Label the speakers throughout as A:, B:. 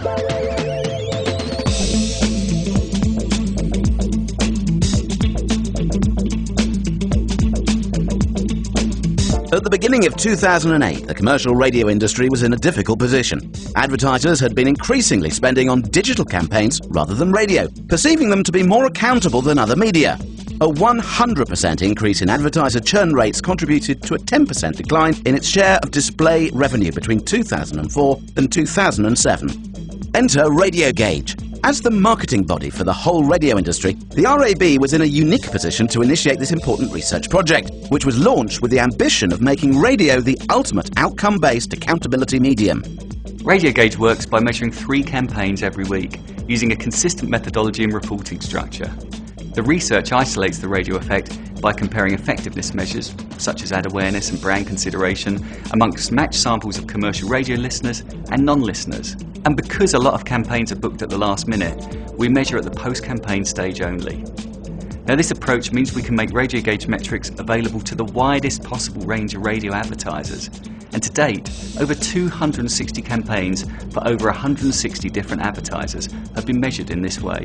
A: At the beginning of 2008, the commercial radio industry was in a difficult position. Advertisers had been increasingly spending on digital campaigns rather than radio, perceiving them to be more accountable than other media. A 100% increase in advertiser churn rates contributed to a 10% decline in its share of display revenue between 2004 and 2007. Enter Radio Gauge. As the marketing body for the whole radio industry, the RAB was in a unique position to initiate this important research project, which was launched with the ambition of making radio the ultimate outcome-based accountability medium.
B: Radio Gauge works by measuring 3 campaigns every week, using a consistent methodology and reporting structure. The research isolates the radio effect by comparing effectiveness measures, such as ad awareness and brand consideration, amongst matched samples of commercial radio listeners and non-listeners. And because a lot of campaigns are booked at the last minute, we measure at the post-campaign stage only. Now, this approach means we can make Radio Gauge metrics available to the widest possible range of radio advertisers. And to date, over 260 campaigns for over 160 different advertisers have been measured in this way.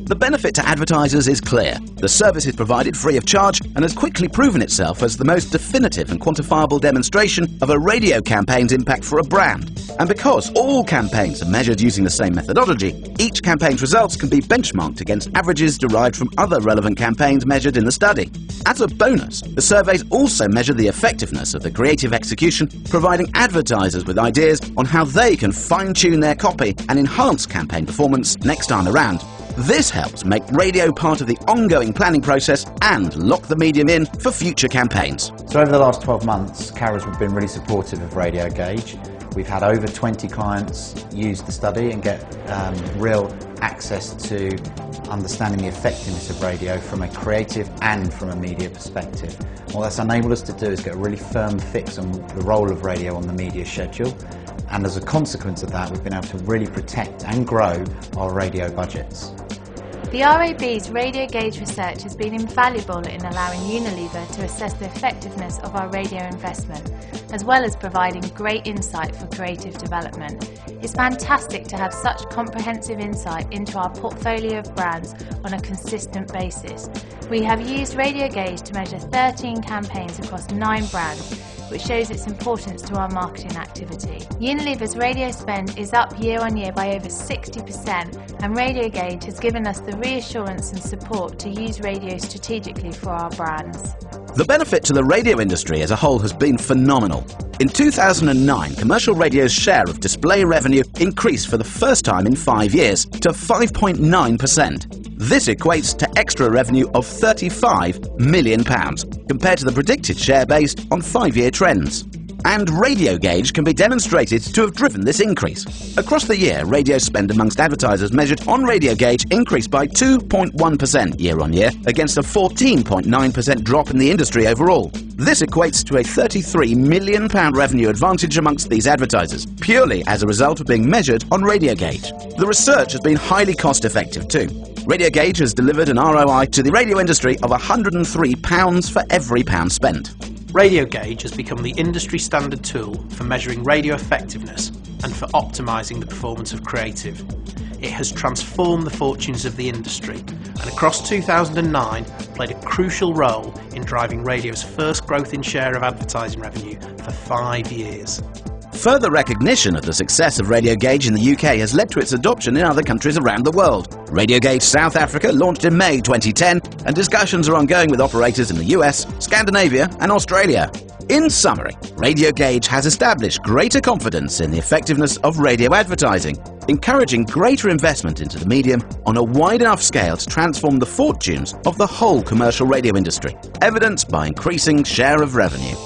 A: The benefit to advertisers is clear. The service is provided free of charge and has quickly proven itself as the most definitive and quantifiable demonstration of a radio campaign's impact for a brand. And because all campaigns are measured using the same methodology, each campaign's results can be benchmarked against averages derived from other relevant campaigns measured in the study. As a bonus, the surveys also measure the effectiveness of the creative execution, providing advertisers with ideas on how they can fine-tune their copy and enhance campaign performance next time around. This helps make radio part of the ongoing planning process and lock the medium in for future campaigns.
C: So over the last 12 months, Carers have been really supportive of Radio Gauge. We've had over 20 clients use the study and get real access to understanding the effectiveness of radio from a creative and from a media perspective. What that's enabled us to do is get a really firm fix on the role of radio on the media schedule. And as a consequence of that, we've been able to really protect and grow our radio budgets.
D: The RAB's Radio Gauge research has been invaluable in allowing Unilever to assess the effectiveness of our radio investment, as well as providing great insight for creative development. It's fantastic to have such comprehensive insight into our portfolio of brands on a consistent basis. We have used Radio Gauge to measure 13 campaigns across 9 brands, which shows its importance to our marketing activity. Unilever's radio spend is up year on year by over 60%, and Radio Gauge has given us the reassurance and support to use radio strategically for our brands.
A: The benefit to the radio industry as a whole has been phenomenal. In 2009, commercial radio's share of display revenue increased for the first time in 5 years to 5.9%. This equates to extra revenue of £35 million, compared to the predicted share based on 5-year trends. And Radio Gauge can be demonstrated to have driven this increase. Across the year, radio spend amongst advertisers measured on Radio Gauge increased by 2.1% year on year, against a 14.9% drop in the industry overall. This equates to a £33 million revenue advantage amongst these advertisers, purely as a result of being measured on Radio Gauge. The research has been highly cost-effective too. Radio Gauge has delivered an ROI to the radio industry of £103 for every pound spent.
E: Radio Gauge has become the industry standard tool for measuring radio effectiveness and for optimising the performance of creative. It has transformed the fortunes of the industry and across 2009 played a crucial role in driving radio's first growth in share of advertising revenue for 5 years.
A: Further recognition of the success of Radio Gauge in the UK has led to its adoption in other countries around the world. Radio Gauge South Africa launched in May 2010, and discussions are ongoing with operators in the US, Scandinavia and Australia. In summary, Radio Gauge has established greater confidence in the effectiveness of radio advertising, encouraging greater investment into the medium on a wide enough scale to transform the fortunes of the whole commercial radio industry, evidenced by increasing share of revenue.